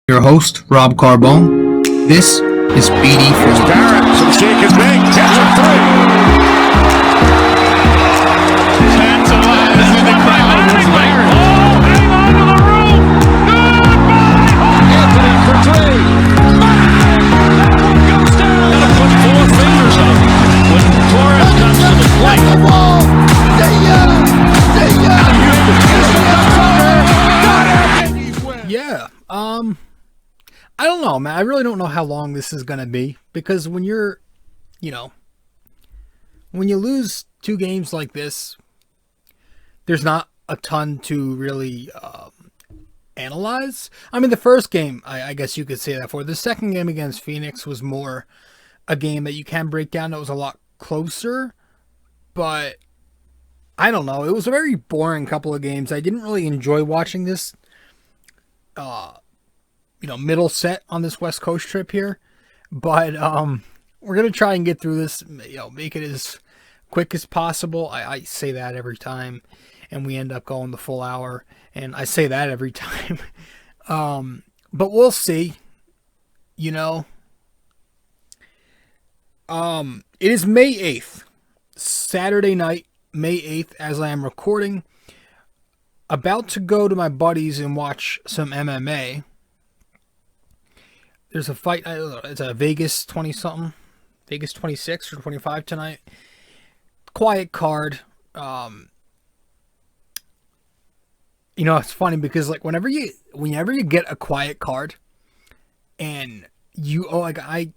Your host, Rob Carbone. This is BD4. Barrett, some shake is big. Catch a three. Stands alive in the crowd. Barrett. Oh, hang on to the roof. Goodbye. Anthony for three. That one goes down. Gotta put four fingers up when Torres comes to the plate. The ball. See ya. Yeah. I don't know, man. I really don't know how long this is going to be, because when you're, when you lose two games like this, there's not a ton to really analyze. I mean, the first game, I guess you could say that for. The second game against Phoenix was more a game that you can break down. That was a lot closer, but I don't know. It was a very boring couple of games. I didn't really enjoy watching this middle set on this West Coast trip here, but we're gonna try and get through this, make it as quick as possible. I say that every time, and we end up going the full hour, and I say that every time. But we'll see. It is May 8th, Saturday night, May 8th, as I am recording. About to go to my buddies and watch some MMA. There's a fight, I don't know, it's a Vegas 20-something, Vegas 26 or 25 tonight. Quiet card. It's funny because like whenever you get a quiet card, and I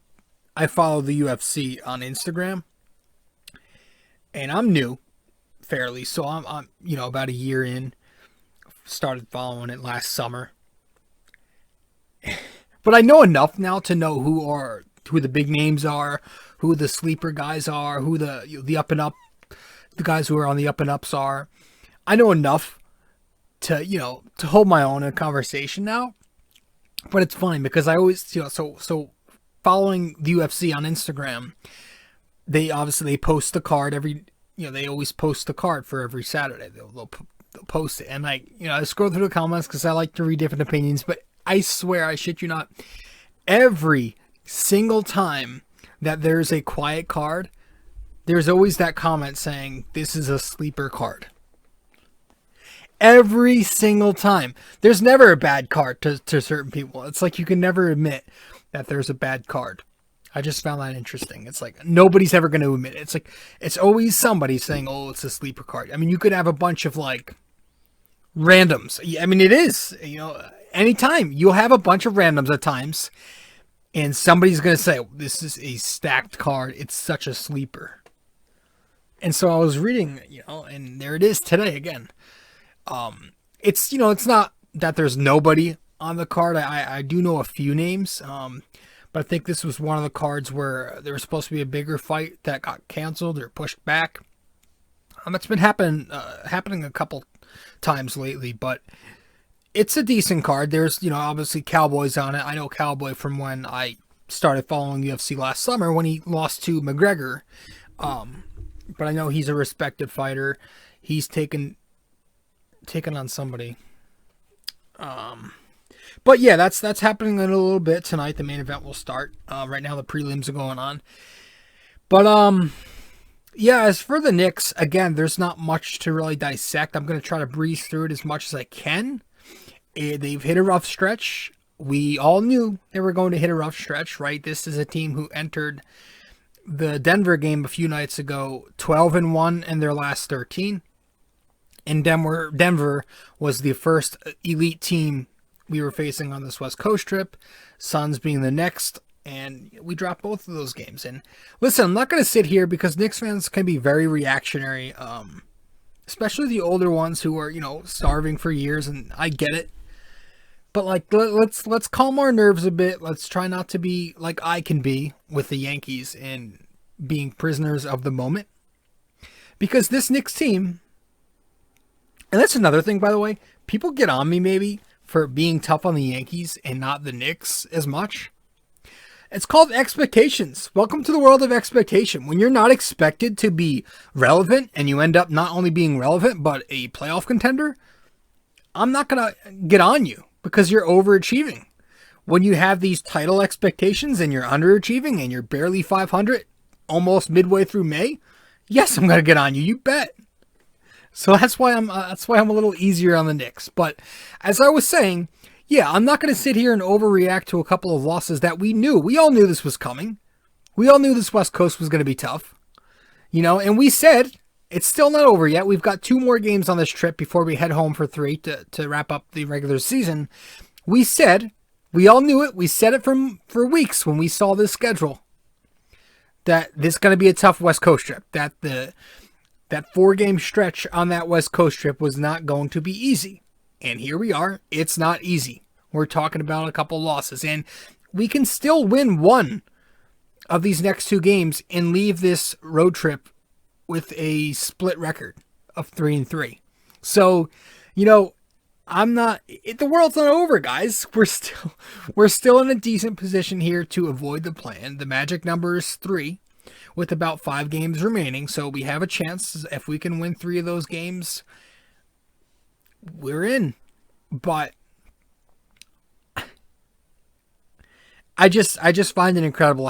follow the UFC on Instagram, and I'm new, fairly, so I'm about a year in. Started following it last summer. But I know enough now to know who the big names are, who the sleeper guys are, who the up and up, the guys who are on the up and ups are. I know enough to hold my own in a conversation now. But it's funny because I always so following the UFC on Instagram, they post the card every they always post the card for every Saturday. They'll post it, and I scroll through the comments because I like to read different opinions, but I swear, I shit you not, every single time that there's a quiet card, there's always that comment saying, this is a sleeper card. Every single time. There's never a bad card to certain people. It's like you can never admit that there's a bad card. I just found that interesting. It's like nobody's ever going to admit it. It's like it's always somebody saying, oh, it's a sleeper card. I mean, you could have a bunch of like randoms. I mean, it is, anytime you'll have a bunch of randoms at times, and somebody's going to say, this is a stacked card. It's such a sleeper. And so I was reading, and there it is today again. It's not that there's nobody on the card. I do know a few names. But I think this was one of the cards where there was supposed to be a bigger fight that got canceled or pushed back. It's been happening a couple times lately, but it's a decent card. There's, obviously Cowboys on it. I know Cowboy from when I started following UFC last summer when he lost to McGregor. But I know he's a respected fighter. He's taken on somebody. But yeah, that's happening in a little bit tonight. The main event will start. Right now the prelims are going on. But yeah, as for the Knicks, again, there's not much to really dissect. I'm going to try to breeze through it as much as I can. They've hit a rough stretch. We all knew they were going to hit a rough stretch, right? This is a team who entered the Denver game a few nights ago 12-1 in their last 13. And Denver was the first elite team we were facing on this West Coast trip. Suns being the next. And we dropped both of those games. And listen, I'm not going to sit here because Knicks fans can be very reactionary, especially the older ones who are, starving for years, and I get it. But like, let's calm our nerves a bit. Let's try not to be like I can be with the Yankees and being prisoners of the moment. Because this Knicks team, and that's another thing, by the way, people get on me maybe for being tough on the Yankees and not the Knicks as much. It's called expectations. Welcome to the world of expectation. When you're not expected to be relevant and you end up not only being relevant, but a playoff contender, I'm not going to get on you because you're overachieving. When you have these title expectations and you're underachieving and you're barely 500 almost midway through May, yes, I'm going to get on you. You bet. So that's why I'm a little easier on the Knicks. But as I was saying, yeah, I'm not going to sit here and overreact to a couple of losses that we knew. We all knew this was coming. We all knew this West Coast was going to be tough. And we said it's still not over yet. We've got 2 more games on this trip before we head home for 3 to wrap up the regular season. We said, we all knew it. We said it for weeks when we saw this schedule, that this is going to be a tough West Coast trip. That 4-game stretch on that West Coast trip was not going to be easy. And here we are. It's not easy. We're talking about a couple losses. And we can still win one of these next 2 games and leave this road trip with a split record of 3-3. So, the world's not over, guys. We're still in a decent position here to avoid the plan. The magic number is 3 with about 5 games remaining. So we have a chance. If we can win 3 of those games, we're in. But I just find it incredible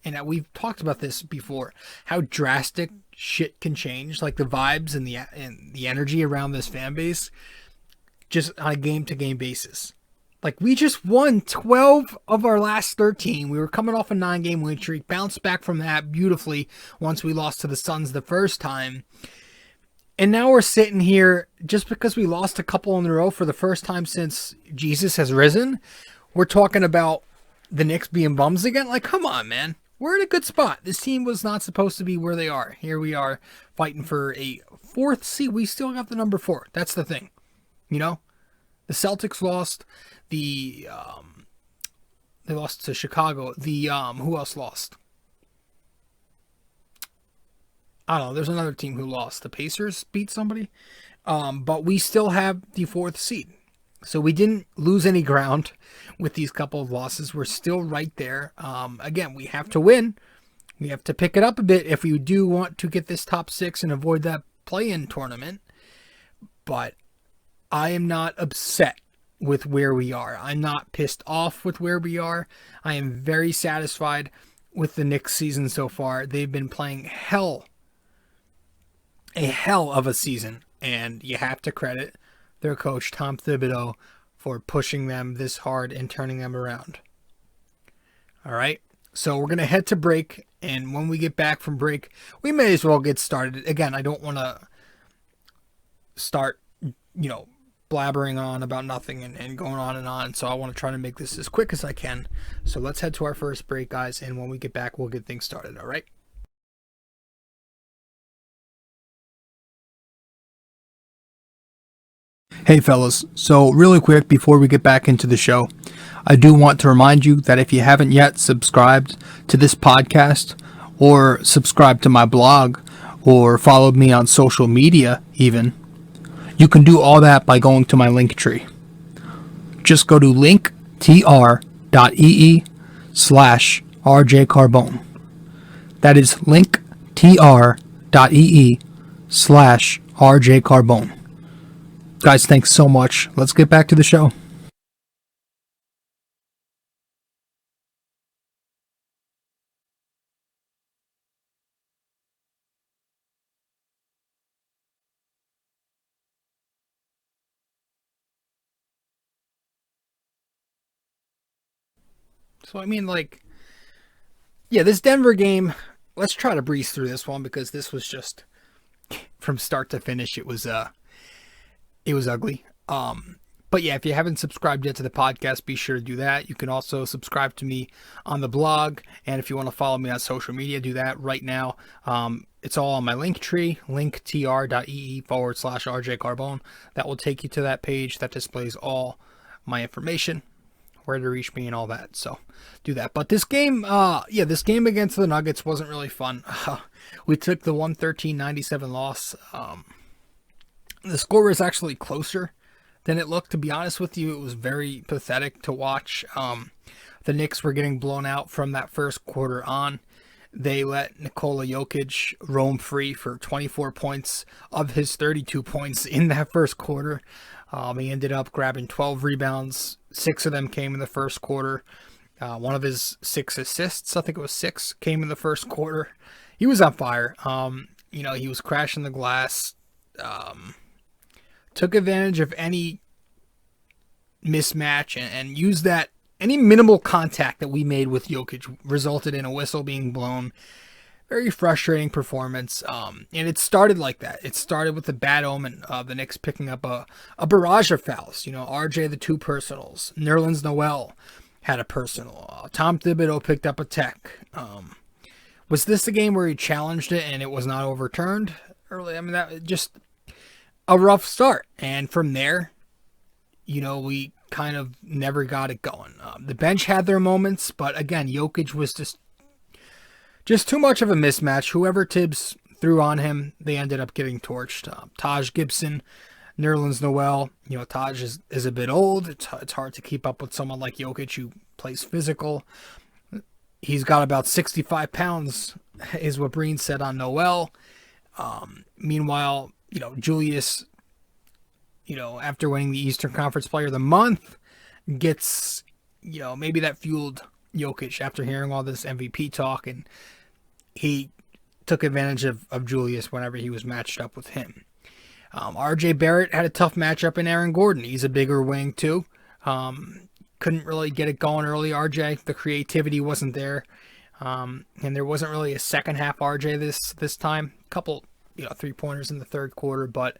and we've talked about this before, how drastic shit can change, like the vibes and the energy around this fan base, just on a game-to-game basis. Like, we just won 12 of our last 13. We were coming off a 9-game win streak, bounced back from that beautifully once we lost to the Suns the first time. And now we're sitting here, just because we lost a couple in a row for the first time since Jesus has risen, we're talking about the Knicks being bums again. Like, come on, man. We're in a good spot. This team was not supposed to be where they are. Here we are fighting for a 4th seed. We still got the number 4. That's the thing. The Celtics lost. They lost to Chicago. Who else lost? I don't know. There's another team who lost. The Pacers beat somebody. But we still have the 4th seed. So we didn't lose any ground with these couple of losses. We're still right there. Again, we have to win. We have to pick it up a bit if we do want to get this top 6 and avoid that play-in tournament. But I am not upset with where we are. I'm not pissed off with where we are. I am very satisfied with the Knicks season so far. They've been playing a hell of a season. And you have to credit their coach, Tom Thibodeau, for pushing them this hard and turning them around. All right, so we're going to head to break, and when we get back from break, we may as well get started. Again, I don't want to start, blabbering on about nothing and going on, so I want to try to make this as quick as I can. So let's head to our first break, guys, and when we get back, we'll get things started, all right? Hey fellas, so really quick before we get back into the show, I do want to remind you that if you haven't yet subscribed to this podcast or subscribed to my blog or followed me on social media even, you can do all that by going to my link tree. Just go to linktr.ee/RJCarbone. That is linktr.ee/RJCarbone. Guys, thanks so much. Let's get back to the show. So, this Denver game, let's try to breeze through this one because this was just, from start to finish, it was ugly. But yeah, if you haven't subscribed yet to the podcast, be sure to do that. You can also subscribe to me on the blog, and if you want to follow me on social media, do that right now. It's all on my link tree, linktr.ee/RJCarbone. That will take you to that page that displays all my information, where to reach me and all that. So do that. But this game, this game against the Nuggets wasn't really fun. We took the 113-97 loss. The score was actually closer than it looked, to be honest with you. It was very pathetic to watch. The Knicks were getting blown out from that first quarter on. they let Nikola Jokić roam free for 24 points of his 32 points in that first quarter. He ended up grabbing 12 rebounds. 6 of them came in the first quarter. One of his 6 assists, I think it was 6, came in the first quarter. He was on fire. He was crashing the glass. Took advantage of any mismatch and used that. Any minimal contact that we made with Jokić resulted in a whistle being blown. Very frustrating performance. And it started like that. It started with the bad omen of the Knicks picking up a barrage of fouls. RJ the 2 personals. Nerlens Noel had a personal. Tom Thibodeau picked up a tech. Was this the game where he challenged it and it was not overturned early? I mean, that just a rough start. And from there, we kind of never got it going. The bench had their moments, but again, Jokić was just too much of a mismatch. Whoever Tibbs threw on him, they ended up getting torched. Taj Gibson, Nerlens Noel. Taj is a bit old. It's hard to keep up with someone like Jokić who plays physical. He's got about 65 pounds, is what Breen said on Noel. Meanwhile, Julius, after winning the Eastern Conference Player of the Month, gets, maybe that fueled Jokić after hearing all this MVP talk, and he took advantage of Julius whenever he was matched up with him. RJ Barrett had a tough matchup in Aaron Gordon. He's a bigger wing too. Couldn't really get it going early, RJ. The creativity wasn't there. And there wasn't really a second half RJ this time. Couple, 3-pointers in the third quarter, but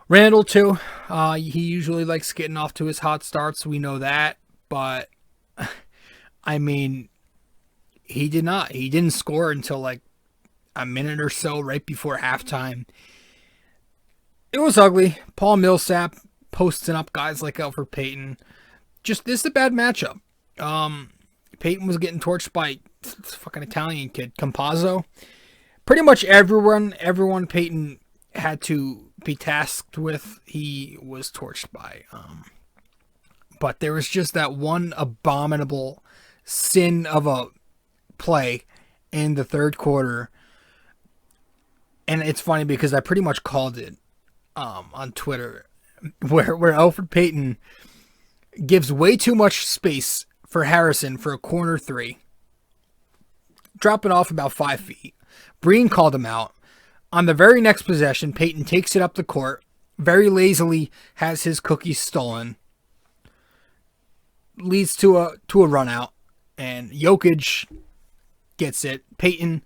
Randall too. He usually likes getting off to his hot starts. We know that, but I mean, he did not. He didn't score until like a minute or so right before halftime. It was ugly. Paul Millsap posting up guys like Elfrid Payton. This is a bad matchup. Payton was getting torched by this fucking Italian kid, Campazzo. Pretty much everyone Payton had to be tasked with, he was torched by. But there was just that one abominable sin of a play in the third quarter. And it's funny because I pretty much called it on Twitter, where Elfrid Payton gives way too much space for Harrison for a corner 3. Dropping off about 5 feet. Breen called him out. On the very next possession, Payton takes it up the court, very lazily has his cookies stolen. Leads to a run out, and Jokić gets it. Payton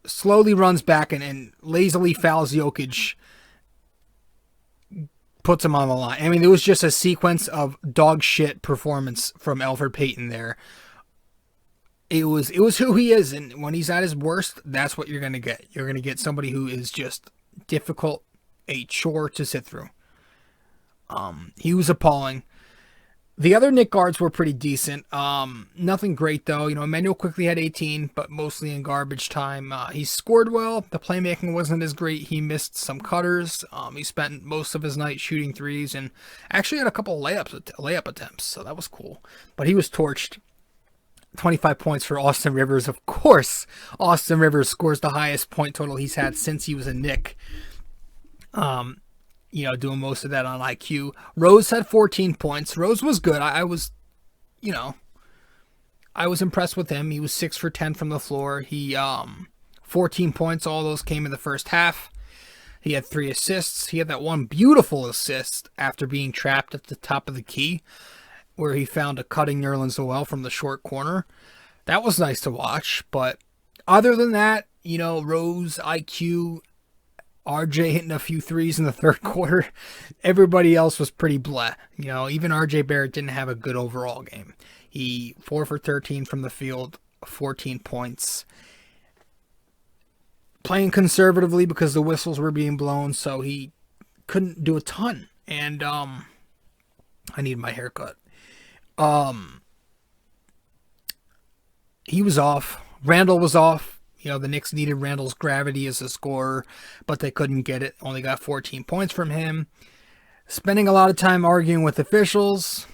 slowly runs back and lazily fouls Jokić, puts him on the line. I mean, it was just a sequence of dog shit performance from Elfrid Payton there. It was who he is, and when he's at his worst, that's what you're going to get. You're going to get somebody who is just difficult, a chore to sit through. He was appalling. The other Knick guards were pretty decent. Nothing great, though. Emmanuel quickly had 18, but mostly in garbage time. He scored well. The playmaking wasn't as great. He missed some cutters. He spent most of his night shooting threes and actually had a couple of layup attempts, so that was cool. But he was torched. 25 points for Austin Rivers. Of course, Austin Rivers scores the highest point total he's had since he was a Knick. Doing most of that on IQ. Rose had 14 points. Rose was good. I was impressed with him. He was 6 for 10 from the floor. He 14 points. All those came in the first half. He had 3 assists. He had that one beautiful assist after being trapped at the top of the key, where he found a cutting Nerlens Noel from the short corner. That was nice to watch. But other than that, Rose, IQ, RJ hitting a few threes in the third quarter. Everybody else was pretty bleh. Even RJ Barrett didn't have a good overall game. He 4 for 13 from the field, 14 points. Playing conservatively because the whistles were being blown, so he couldn't do a ton. And I need my haircut. He was off. Randall was off. The Knicks needed Randall's gravity as a scorer, but they couldn't get it. Only got 14 points from him. Spending a lot of time arguing with officials.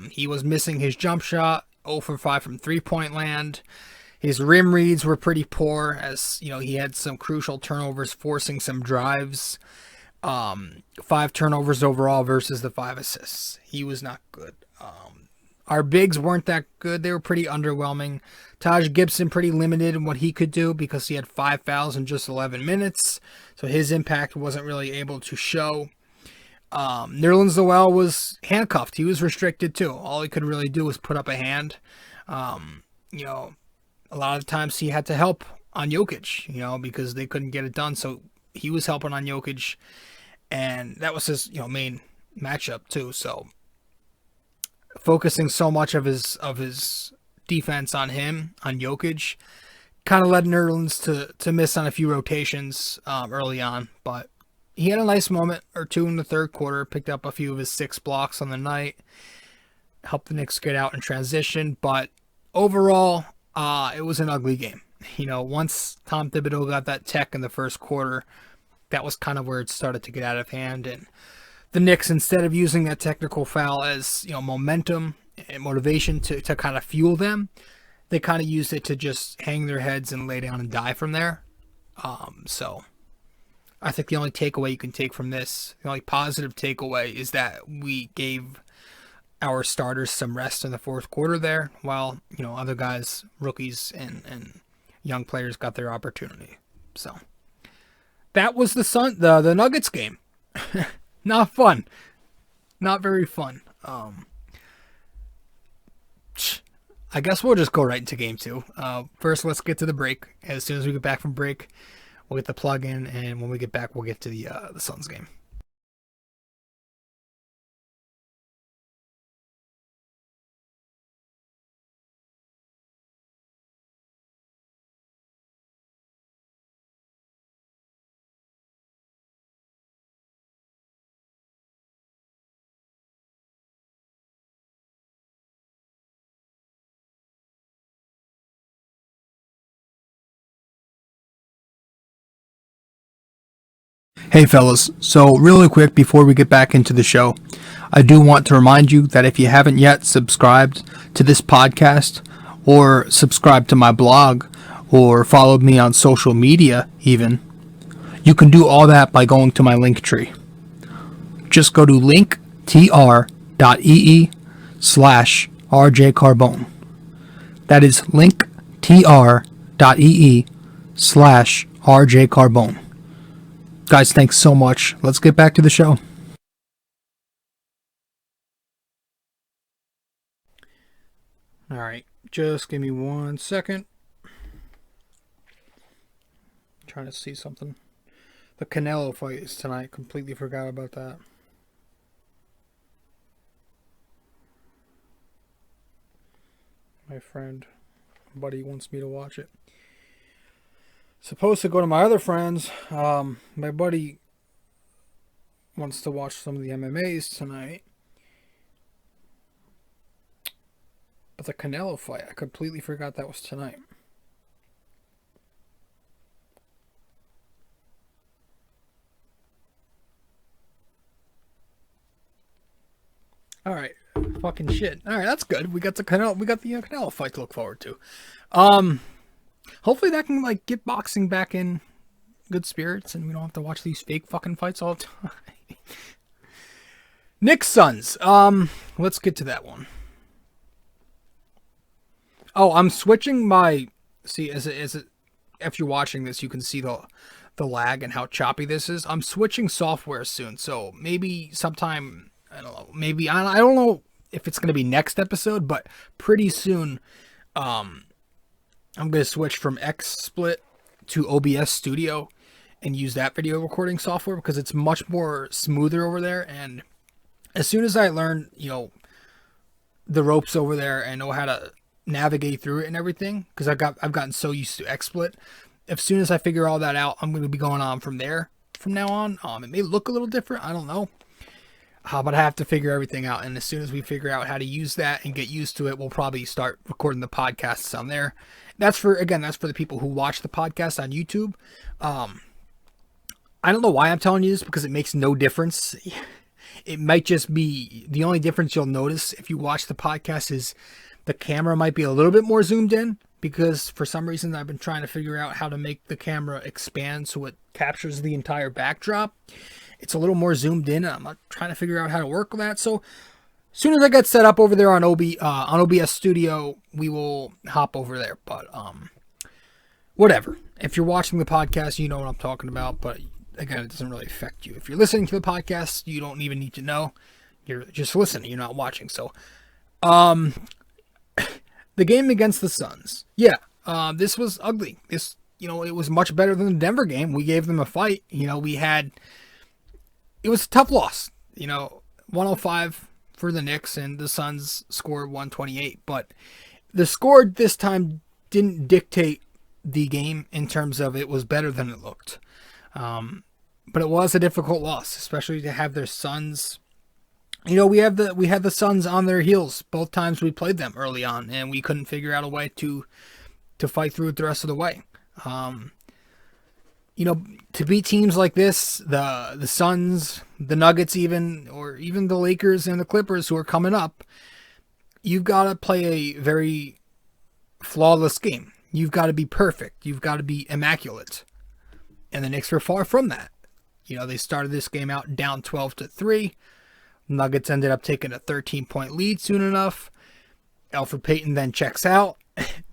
He was missing his jump shot. 0 for 5 from 3-point land. His rim reads were pretty poor, as he had some crucial turnovers, forcing some drives. 5 turnovers overall versus the 5 assists. He was not good. Our bigs weren't that good. They were pretty underwhelming. Taj Gibson pretty limited in what he could do because he had 5 fouls in just 11 minutes. So his impact wasn't really able to show. Nerlens Noel was handcuffed. He was restricted too. All he could really do was put up a hand. A lot of times he had to help on Jokić, because they couldn't get it done. So he was helping on Jokić, and that was his, main matchup too. So focusing so much of his defense on him, on Jokić, kind of led Nerlens to miss on a few rotations early on. But he had a nice moment or two in the third quarter, picked up a few of his 6 blocks on the night, helped the Knicks get out in transition. But overall, it was an ugly game. Once Tom Thibodeau got that tech in the first quarter, that was kind of where it started to get out of hand. And the Knicks, instead of using that technical foul as, momentum and motivation to kind of fuel them, they kind of used it to just hang their heads and lay down and die from there. So I think the only takeaway you can take from this, the only positive takeaway, is that we gave our starters some rest in the fourth quarter there, while other guys, rookies and young players, got their opportunity. So that was the Nuggets game. Not fun, not very fun. I guess we'll just go right into game 2. First, let's get to the break. As soon as we get back from break, we'll get the plug in, and when we get back, we'll get to the Suns game. Hey fellas, so really quick before we get back into the show, I do want to remind you that if you haven't yet subscribed to this podcast, or subscribed to my blog, or followed me on social media even, you can do all that by going to my link tree. Just go to linktr.ee/RJCarbone. That is linktr.ee/RJCarbone. Guys, thanks so much. Let's get back to the show. All right, just give me 1 second. I'm trying to see something. The Canelo fight is tonight. Completely forgot about that. My buddy wants me to watch it. Supposed to go to my other friends. My buddy wants to watch some of the MMAs tonight. But the Canelo fight, I completely forgot that was tonight. Alright. Fucking shit. Alright, that's good. We got the Canelo fight to look forward to. Hopefully that can get boxing back in good spirits and we don't have to watch these fake fucking fights all the time. Knicks Suns. Let's get to that one. Oh, I'm switching my if you're watching this, you can see the lag and how choppy this is. I'm switching software soon, so maybe sometime, I don't know, maybe I don't know if it's going to be next episode, but pretty soon I'm going to switch from XSplit to OBS Studio and use that video recording software because it's much more smoother over there. And as soon as I learn, the ropes over there and know how to navigate through it and everything, because I've gotten so used to XSplit, as soon as I figure all that out, I'm going to be going on from there from now on. It may look a little different, I don't know, but I have to figure everything out. And as soon as we figure out how to use that and get used to it, we'll probably start recording the podcasts on there. That's for the people who watch the podcast on YouTube. I don't know why I'm telling you this, because it makes no difference. It might just be the only difference you'll notice if you watch the podcast is the camera might be a little bit more zoomed in, because for some reason I've been trying to figure out how to make the camera expand so it captures the entire backdrop. It's a little more zoomed in, and I'm not trying to figure out how to work with that. So as soon as I get set up over there on OBS Studio, we will hop over there. But whatever. If you're watching the podcast, you know what I'm talking about. But again, it doesn't really affect you. If you're listening to the podcast, you don't even need to know. You're just listening. You're not watching. So, the game against the Suns. Yeah, this was ugly. This, it was much better than the Denver game. We gave them a fight. It was a tough loss. 105 for the Knicks, and the Suns scored 128. But the score this time didn't dictate the game in terms of it was better than it looked. But it was a difficult loss, especially to have their Suns. We had the Suns on their heels both times we played them early on, and we couldn't figure out a way to fight through it the rest of the way. To beat teams like this, the Suns, the Nuggets even, or even the Lakers and the Clippers who are coming up, you've got to play a very flawless game. You've got to be perfect. You've got to be immaculate. And the Knicks were far from that. They started this game out down 12-3. Nuggets ended up taking a 13-point lead soon enough. Elfrid Payton then checks out.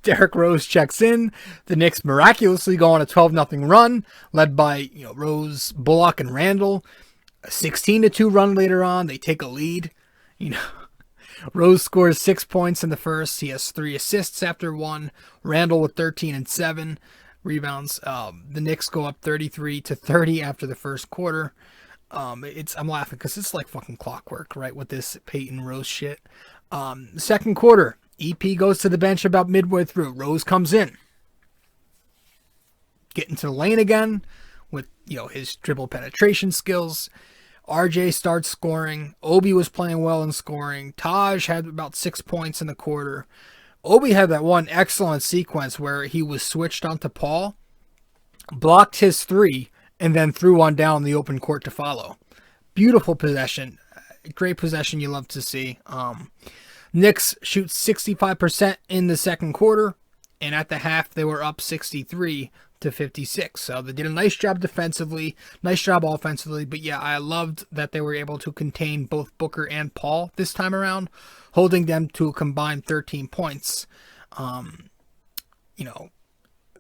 Derrick Rose checks in. The Knicks miraculously go on a 12-0 run, led by Rose, Bullock, and Randall. A 16-2 run later on. They take a lead. Rose scores 6 points in the first. He has 3 assists after one. Randall with 13 and 7 rebounds. The Knicks go up 33-30 after the first quarter. I'm laughing because it's like fucking clockwork, right? With this Peyton Rose shit. Second quarter, EP goes to the bench about midway through. Rose comes in, getting to the lane again with his dribble penetration skills. RJ starts scoring. Obi was playing well in scoring. Taj had about 6 points in the quarter. Obi had that one excellent sequence where he was switched onto Paul, blocked his 3, and then threw one down the open court to follow. Beautiful possession. Great possession you love to see. Knicks shoot 65% in the second quarter, and at the half they were up 63-56. So they did a nice job defensively, nice job offensively. But yeah, I loved that they were able to contain both Booker and Paul this time around, holding them to a combined 13 points.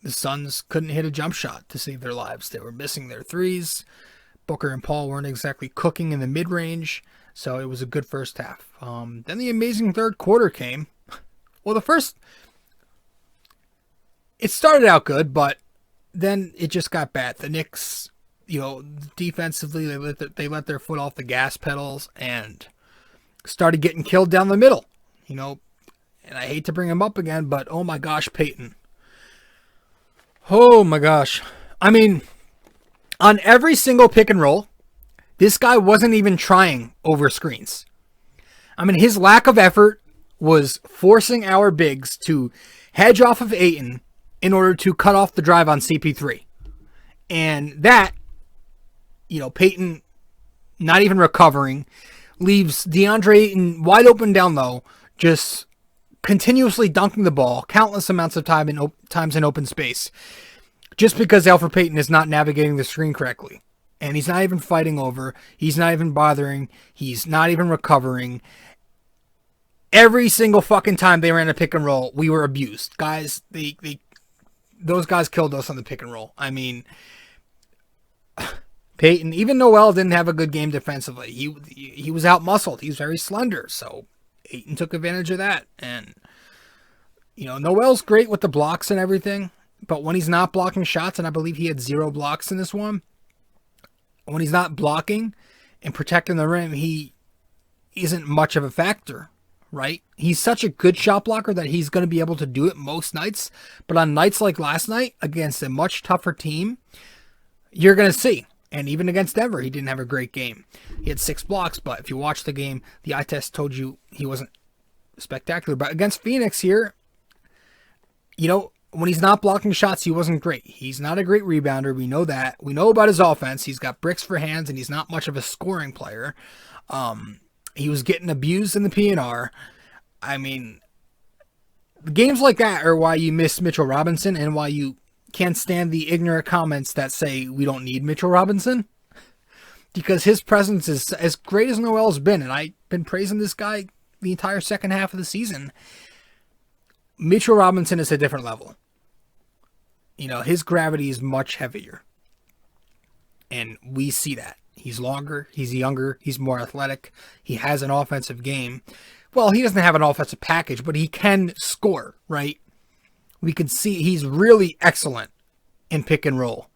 The Suns couldn't hit a jump shot to save their lives. They were missing their threes. Booker and Paul weren't exactly cooking in the mid-range, so it was a good first half. Then the amazing third quarter came. Well, it started out good, but then it just got bad. The Knicks, defensively, they let their foot off the gas pedals and started getting killed down the middle. And I hate to bring him up again, but oh my gosh, Peyton. Oh my gosh. I mean, on every single pick and roll, this guy wasn't even trying over screens. I mean, his lack of effort was forcing our bigs to hedge off of Ayton in order to cut off the drive on CP3. And that, Peyton not even recovering, leaves Deandre Ayton wide open down low, just continuously dunking the ball countless amounts of times in open space, just because Elfrid Payton is not navigating the screen correctly. And he's not even fighting over. He's not even bothering. He's not even recovering. Every single fucking time they ran a pick and roll, we were abused. Guys, those guys killed us on the pick and roll. I mean, Peyton, even Noel didn't have a good game defensively. He was out-muscled. He's very slender, so Ayton took advantage of that. And, Noel's great with the blocks and everything, but when he's not blocking shots, and I believe he had 0 blocks in this one, when he's not blocking and protecting the rim, he isn't much of a factor, right? He's such a good shot blocker that he's going to be able to do it most nights, but on nights like last night, against a much tougher team, you're going to see. And even against Denver, he didn't have a great game. He had 6 blocks, but if you watch the game, the eye test told you he wasn't spectacular. But against Phoenix here, when he's not blocking shots, he wasn't great. He's not a great rebounder. We know that. We know about his offense. He's got bricks for hands, and he's not much of a scoring player. He was getting abused in the PNR. I mean, games like that are why you miss Mitchell Robinson and why you can't stand the ignorant comments that say we don't need Mitchell Robinson. Because his presence is as great as Noel's been, and I've been praising this guy the entire second half of the season. Mitchell Robinson is a different level. You know, his gravity is much heavier. And we see that. He's longer, he's younger, he's more athletic, he has an offensive game. Well, he doesn't have an offensive package, but he can score, right? We can see he's really excellent in pick and roll.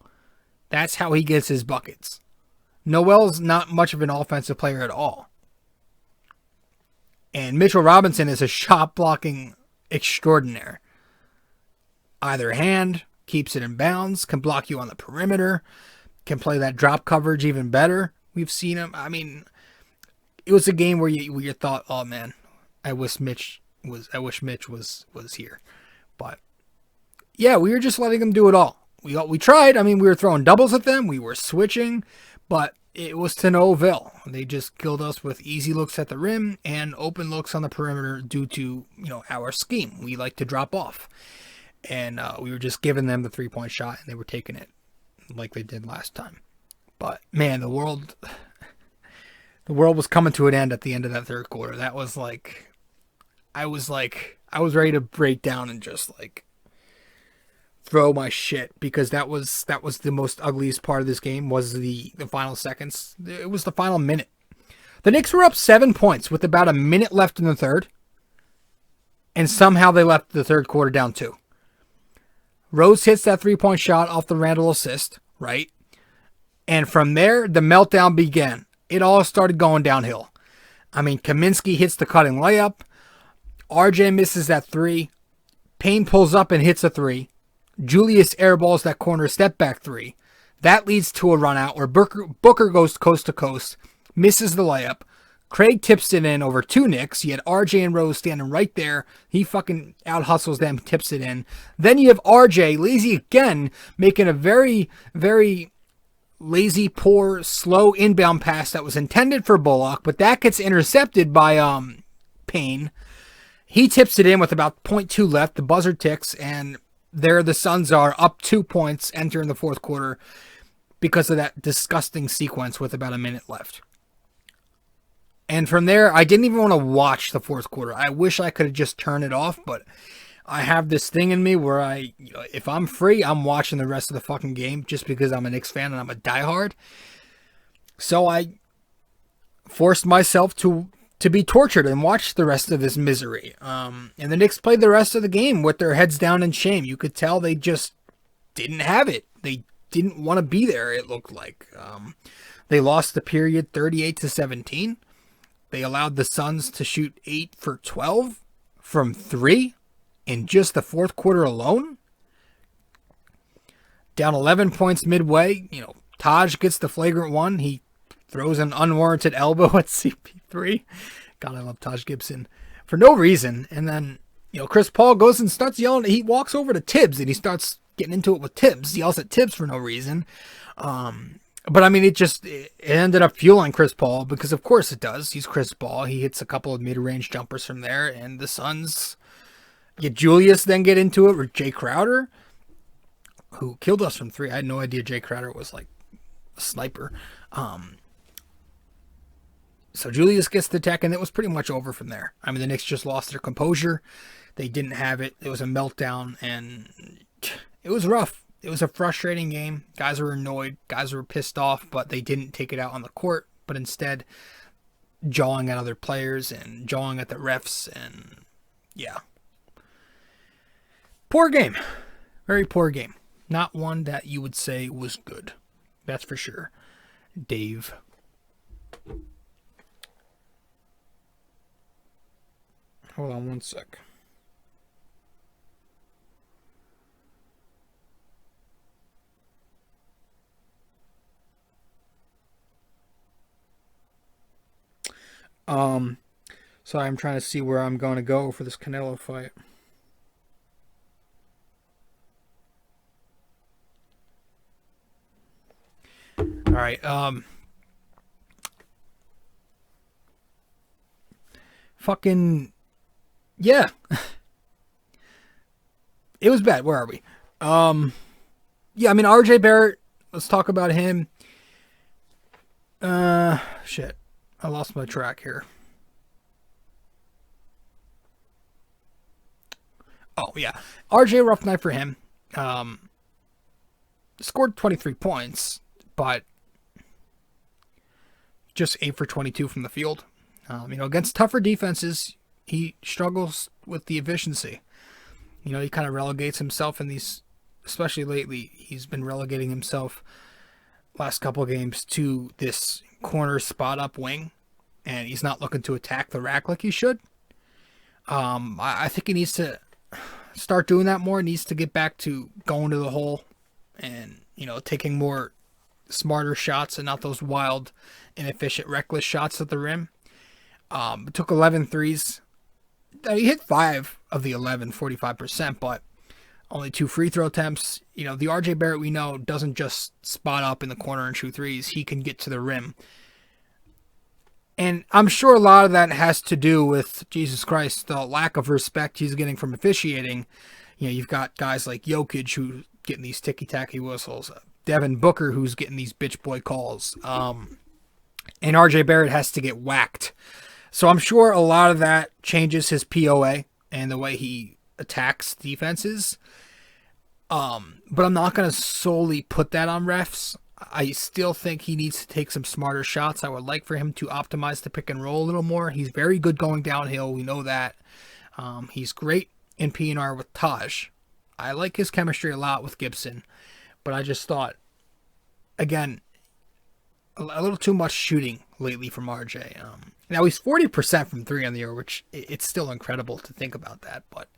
That's how he gets his buckets. Noel's not much of an offensive player at all. And Mitchell Robinson is a shot blocking extraordinaire. Either hand, keeps it in bounds, can block you on the perimeter, can play that drop coverage even better. We've seen him. I mean, it was a game where you thought, oh man, I wish Mitch was here. But yeah, we were just letting him do it all. We tried. I mean, we were throwing doubles at them. We were switching. But it was to no avail. They just killed us with easy looks at the rim and open looks on the perimeter due to, our scheme. We like to drop off. And we were just giving them the three-point shot, and they were taking it like they did last time. But, man, the world was coming to an end at the end of that third quarter. That was like, I was ready to break down and just, throw my shit, because that was the most ugliest part of this game was the final seconds. It was the final minute. The Knicks were up 7 points with about a minute left in the third, and somehow they left the third quarter down 2. Rose hits that three-point shot off the Randall assist, right? And from there, the meltdown began. It all started going downhill. I mean, Kaminsky hits the cutting layup. RJ misses that 3. Payne pulls up and hits a 3. Julius airballs that corner step back 3. That leads to a run out where Booker goes coast to coast, misses the layup. Craig tips it in over 2 Knicks. You had RJ and Rose standing right there. He fucking out hustles them, tips it in. Then you have RJ, lazy again, making a very, very lazy, poor, slow inbound pass that was intended for Bullock, but that gets intercepted by Payne. He tips it in with about 0.2 left. The buzzer ticks, and there the Suns are up 2 points entering the fourth quarter because of that disgusting sequence with about a minute left. And from there, I didn't even want to watch the fourth quarter. I wish I could have just turned it off, but I have this thing in me where if I'm free, I'm watching the rest of the fucking game just because I'm a Knicks fan and I'm a diehard. So I forced myself to be tortured and watch the rest of this misery. And the Knicks played the rest of the game with their heads down in shame. You could tell they just didn't have it. They didn't want to be there, it looked like. They lost the period 38-17. They allowed the Suns to shoot 8 for 12 from 3 in just the fourth quarter alone. Down 11 points midway, Taj gets the flagrant one. He throws an unwarranted elbow at CP3. God, I love Taj Gibson. For no reason. And then, Chris Paul goes and starts yelling. He walks over to Tibbs and he starts getting into it with Tibbs. He yells at Tibbs for no reason. But I mean, it ended up fueling Chris Paul because of course it does. He's Chris Paul. He hits a couple of mid-range jumpers from there, and the Suns get Julius, then get into it with Jay Crowder, who killed us from 3. I had no idea Jay Crowder was like a sniper. So Julius gets the tech, and it was pretty much over from there. I mean, the Knicks just lost their composure. They didn't have it. It was a meltdown, and it was rough. It was a frustrating game. Guys were annoyed. Guys were pissed off, but they didn't take it out on the court, but instead jawing at other players and jawing at the refs. And yeah. Poor game. Very poor game. Not one that you would say was good. That's for sure. Dave. Hold on one sec. Sorry, I'm trying to see where I'm going to go for this Canelo fight. All right, fucking, yeah. It was bad. Where are we? Yeah, I mean, RJ Barrett, let's talk about him. Shit. I lost my track here. Oh, yeah. RJ, rough night for him. Scored 23 points, but just 8 for 22 from the field. Against tougher defenses, he struggles with the efficiency. He kind of relegates himself in these, especially lately, he's been relegating himself last couple of games to this corner spot up wing, and he's not looking to attack the rack like he should. I think he needs to start doing that more. He needs to get back to going to the hole and, taking more smarter shots and not those wild, inefficient, reckless shots at the rim. Took 11 threes. He hit 5 of the 11, 45%, but only 2 free throw attempts. The RJ Barrett we know doesn't just spot up in the corner and shoot threes. He can get to the rim. And I'm sure a lot of that has to do with, Jesus Christ, the lack of respect he's getting from officiating. You've got guys like Jokić who getting these ticky-tacky whistles. Devin Booker who's getting these bitch boy calls. And RJ Barrett has to get whacked. So I'm sure a lot of that changes his POA and the way he attacks defenses. But I'm not going to solely put that on refs. I still think he needs to take some smarter shots. I would like for him to optimize the pick and roll a little more. He's very good going downhill. We know that. He's great in P&R with Taj. I like his chemistry a lot with Gibson. But I just thought, again, a little too much shooting lately from RJ. Now he's 40% from 3 on the year, which it's still incredible to think about that. But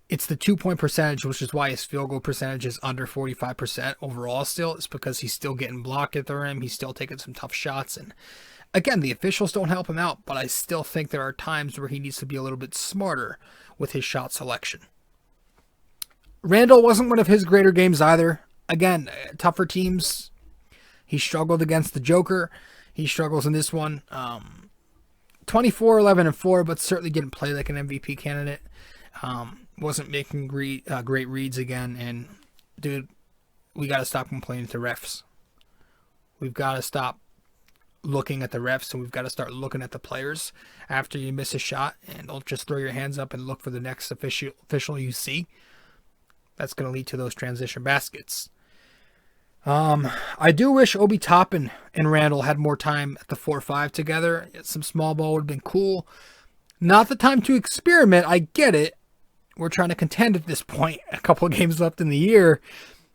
it's the 2-point percentage, which is why his field goal percentage is under 45% overall still. It's because he's still getting blocked at the rim. He's still taking some tough shots. And again, the officials don't help him out, but I still think there are times where he needs to be a little bit smarter with his shot selection. Randall wasn't one of his greater games either. Again, tougher teams. He struggled against the Joker. He struggles in this one. 24, 11, and 4, but certainly didn't play like an MVP candidate. Wasn't making great reads again. And, dude, we got to stop complaining to refs. We've got to stop looking at the refs, and we've got to start looking at the players after you miss a shot. And don't just throw your hands up and look for the next official you see. That's going to lead to those transition baskets. I do wish Obi Toppin and Randall had more time at the 4-5 together. Some small ball would have been cool. Not the time to experiment. I get it. We're trying to contend at this point. A couple of games left in the year.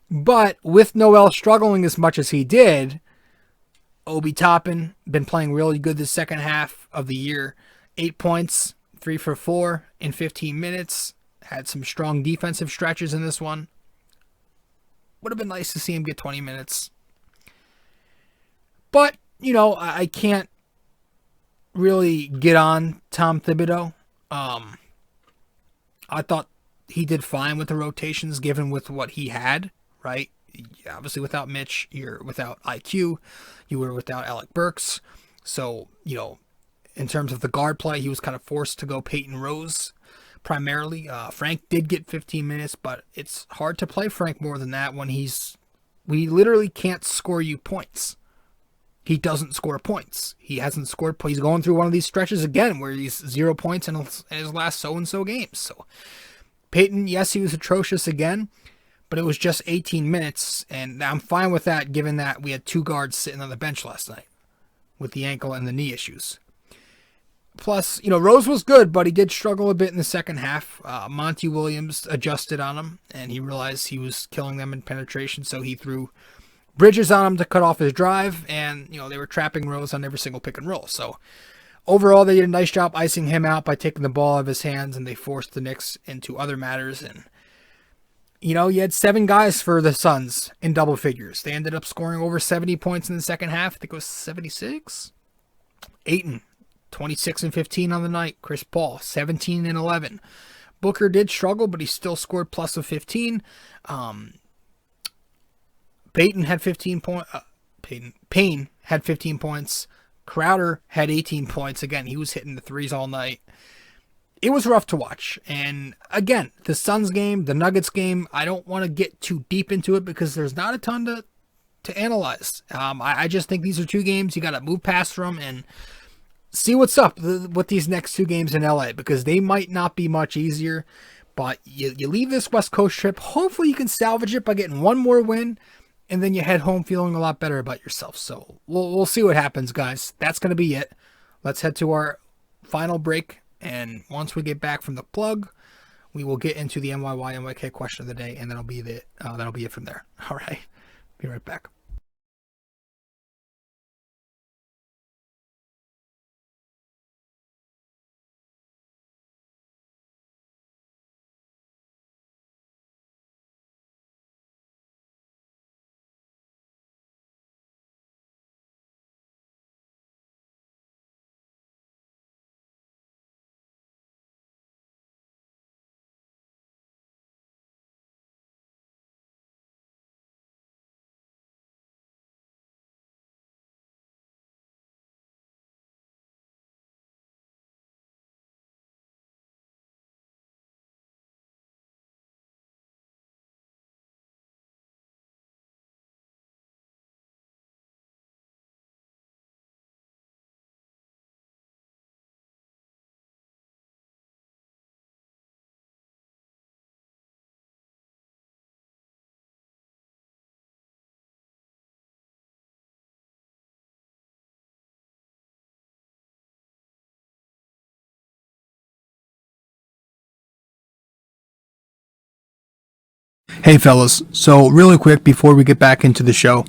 But with Noel struggling as much as he did, Obi Toppin been playing really good this second half of the year. 8 points, 3 for 4 in 15 minutes. Had some strong defensive stretches in this one. Would have been nice to see him get 20 minutes. But, I can't really get on Tom Thibodeau. I thought he did fine with the rotations given with what he had, right? Obviously without Mitch, you're without IQ. You were without Alec Burks. So, in terms of the guard play, he was kind of forced to go Peyton Rose primarily. Frank did get 15 minutes, but it's hard to play Frank more than that when we literally can't score you points. He doesn't score points. He hasn't scored. He's going through one of these stretches again where he's 0 points in his last so-and-so games. So Peyton, yes, he was atrocious again, but it was just 18 minutes, and I'm fine with that given that we had 2 guards sitting on the bench last night with the ankle and the knee issues. Plus, Rose was good, but he did struggle a bit in the second half. Monty Williams adjusted on him, and he realized he was killing them in penetration, so he threw Bridges on him to cut off his drive, and, they were trapping Rose on every single pick and roll. So, overall, they did a nice job icing him out by taking the ball out of his hands, and they forced the Knicks into other matters. And, you had 7 guys for the Suns in double figures. They ended up scoring over 70 points in the second half. I think it was 76. Ayton, 26 and 15 on the night. Chris Paul, 17 and 11. Booker did struggle, but he still scored plus of 15. Payne had 15 points. Crowder had 18 points. Again, he was hitting the threes all night. it was rough to watch. And again, the Suns game, the Nuggets game, I don't want to get too deep into it because there's not a ton to analyze. I just think these are two games you got to move past them and see what's up with these next two games in LA, because they might not be much easier. But you leave this West Coast trip. Hopefully you can salvage it by getting one more win, and then you head home feeling a lot better about yourself. So we'll see what happens, guys. That's going to be it. Let's head to our final break, and once we get back from the plug, we will get into the NYY NYK question of the day, and that'll be it from there. All right, be right back. Hey fellas, so really quick before we get back into the show,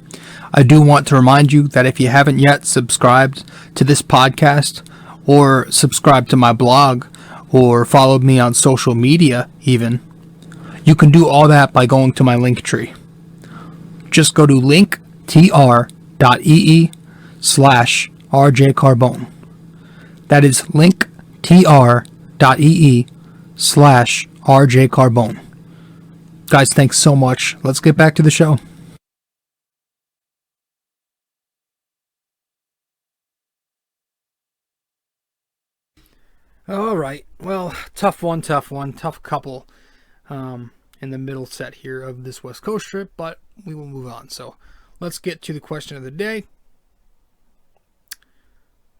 I do want to remind you that if you haven't yet subscribed to this podcast, or subscribed to my blog, or followed me on social media even, you can do all that by going to my link tree. Just go to linktr.ee/rjcarbone. That is linktr.ee/rjcarbone. Guys, thanks so much. Let's get back to the show. All right. Well, tough couple in the middle set here of this West Coast trip, but we will move on. So let's get to the question of the day.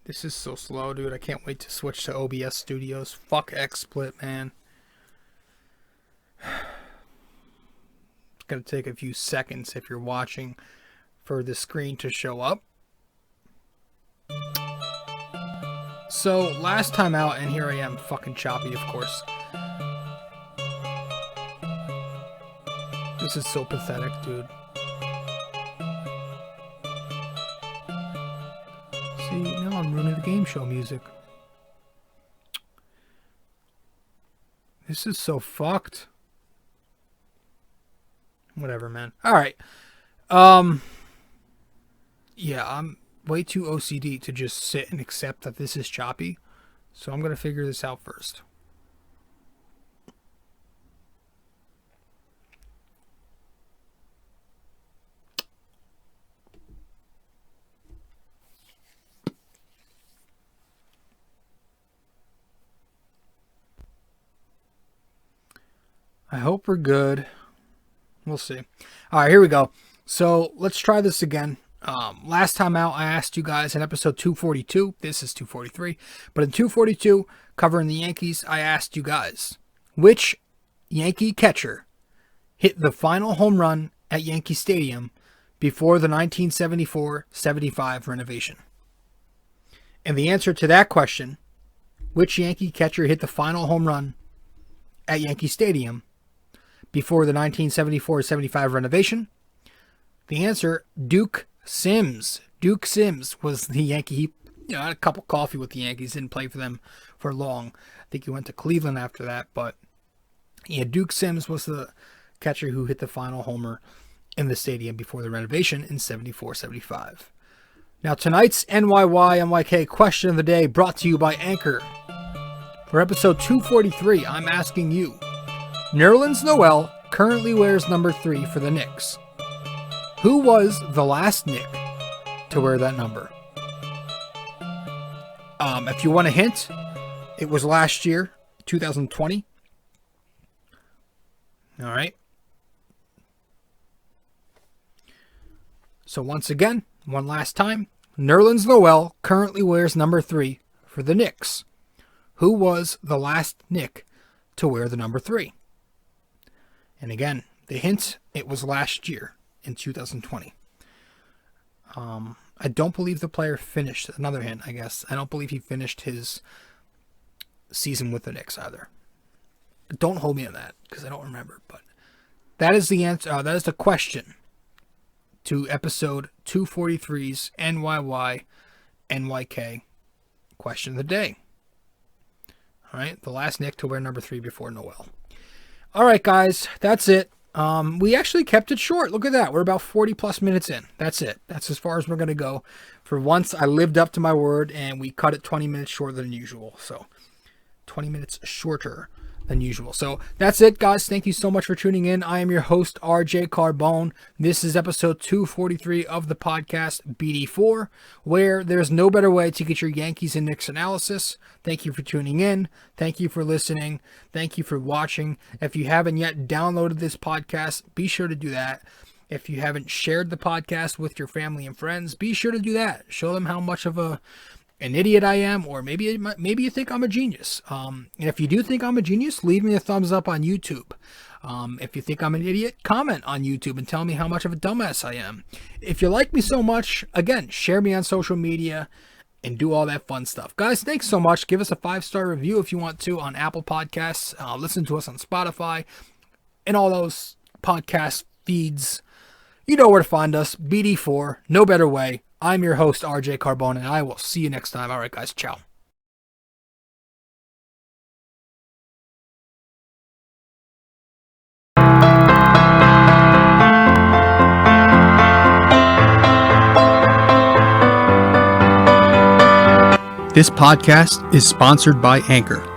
This is so slow, dude. I can't wait to switch to OBS Studios. Fuck XSplit, man. Going to take a few seconds if you're watching for the screen to show up. So last time out, and here I am, fucking choppy, of course. This is so pathetic, dude. See, now I'm ruining the game show music. This is so fucked. Whatever, man. All right. Yeah, I'm way too OCD to just sit and accept that this is choppy. So I'm going to figure this out first. I hope we're good. We'll see. All right, here we go. So let's try this again. Last time out, I asked you guys in episode 242. This is 243. But in 242, covering the Yankees, I asked you guys, which Yankee catcher hit the final home run at Yankee Stadium before the 1974-75 renovation? And the answer to that question, which Yankee catcher hit the final home run at Yankee Stadium before the 1974-75 renovation? The answer, Duke Sims. Duke Sims was the Yankee. He had a cup of coffee with the Yankees, didn't play for them for long. I think he went to Cleveland after that, but yeah, Duke Sims was the catcher who hit the final homer in the stadium before the renovation in 74-75. Now tonight's NYY NYK question of the day brought to you by Anchor. For episode 243, I'm asking you, Nerlens Noel currently wears number 3 for the Knicks. Who was the last Knick to wear that number? If you want a hint, it was last year, 2020. All right. So once again, one last time, Nerlens Noel currently wears number 3 for the Knicks. Who was the last Knick to wear the number 3? And again, the hint, it was last year in 2020. I don't believe the player finished. Another hint, I guess. I don't believe he finished his season with the Knicks either. Don't hold me on that because I don't remember. But that is the answer. That is the question to episode 243's NYY NYK question of the day. All right, the last Knick to wear number 3 before Noel. All right, guys, that's it. We actually kept it short. Look at that. We're about 40 plus minutes in. That's it. That's as far as we're going to go. For once, I lived up to my word, and we cut it 20 minutes shorter than usual. So 20 minutes shorter than usual. So that's it, guys. Thank you so much for tuning in. I am your host, RJ Carbone. This is episode 243 of the podcast BD4, where there's no better way to get your Yankees and Knicks analysis. Thank you for tuning in. Thank you for listening. Thank you for watching. If you haven't yet downloaded this podcast, be sure to do that. If you haven't shared the podcast with your family and friends, be sure to do that. Show them how much of an idiot I am, or maybe you think I'm a genius. And if you do think I'm a genius, leave me a thumbs up on YouTube. If you think I'm an idiot, comment on YouTube and tell me how much of a dumbass I am. If you like me so much, again, share me on social media and do all that fun stuff. Guys, thanks so much. Give us a 5-star review if you want to on Apple Podcasts. Listen to us on Spotify and all those podcast feeds. You know where to find us. BD4, no better way. I'm your host, RJ Carbone, and I will see you next time. All right, guys. Ciao. This podcast is sponsored by Anchor.